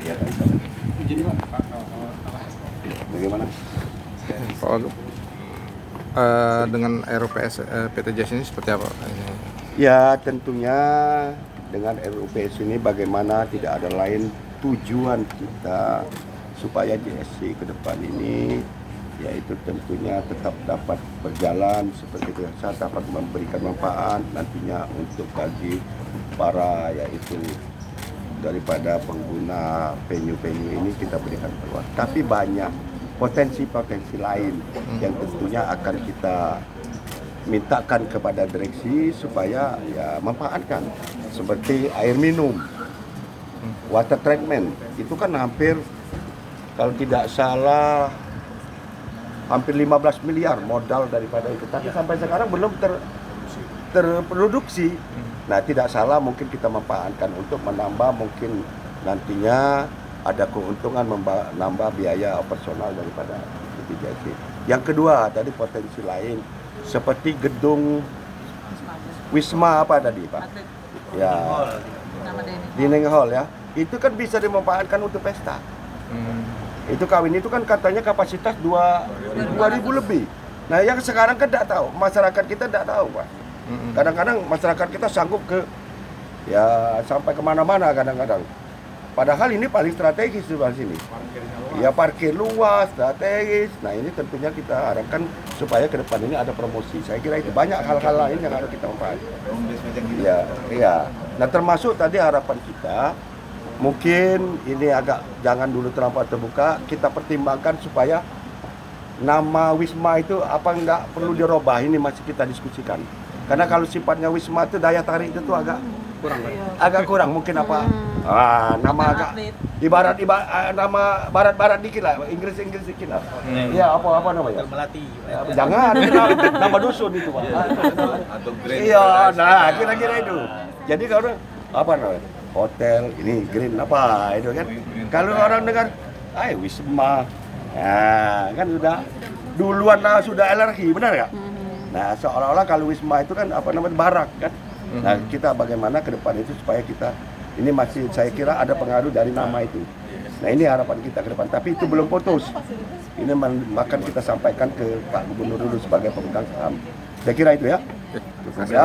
Ya, bagaimana? Dengan RUPS PT JAS ini seperti apa? Ya tentunya dengan RUPS ini bagaimana tidak ada lain tujuan kita supaya JSC ke depan ini yaitu tentunya tetap dapat berjalan seperti biasa, dapat memberikan manfaat nantinya untuk bagi para yaitu daripada pengguna venue-venue ini kita berikan peluang. Tapi banyak potensi-potensi lain yang tentunya akan kita mintakan kepada direksi supaya ya manfaatkan seperti air minum, water treatment itu kan hampir kalau tidak salah hampir 15 miliar modal daripada itu, tapi sampai sekarang belum terproduksi. Nah tidak salah mungkin kita manfaatkan untuk menambah mungkin nantinya ada keuntungan menambah biaya operasional daripada JSC. Yang kedua tadi potensi lain seperti gedung Wisma apa tadi Pak? Ya, Dining Hall ya. Itu kan bisa dimanfaatkan untuk pesta. Itu kawin itu kan katanya kapasitas 2.000 lebih. Nah yang sekarang kan tidak tahu, masyarakat kita tidak tahu Pak. Kadang-kadang masyarakat kita sanggup ke ya sampai kemana-mana kadang-kadang. Padahal ini paling strategis di sini. Ya parkir luas, strategis. Nah ini tentunya kita harapkan supaya ke depan ini ada promosi. Saya kira itu banyak hal-hal lain yang harus kita manfaatkan. Ya, iya. Nah termasuk tadi harapan kita, mungkin ini agak jangan dulu terlampau terbuka. Kita pertimbangkan supaya nama Wisma itu apa enggak perlu dirubah. Ini masih kita diskusikan. Karena kalau sifatnya Wisma itu daya tarik itu agak kurang mungkin apa nama agak ibarat nama barat dikit lah, Inggris dikit lah. Iya apa namanya? Melati. Jangan nama dusun itu Pak. Iya, nah kira-kira itu. Jadi kalau apa namanya? Hotel ini green apa itu kan? Kalau orang dengar, Wisma, nah kan sudah duluan sudah alergi, benar nggak? Nah seolah-olah kalau Wisma itu kan apa namanya barak kan? Nah kita bagaimana ke depan itu supaya kita ini masih saya kira ada pengaruh dari nama itu. Nah ini harapan kita ke depan, tapi itu belum putus. Ini akan kita sampaikan ke Pak Gubernur dulu sebagai pemegang saham. Saya kira itu ya. Terima kasih.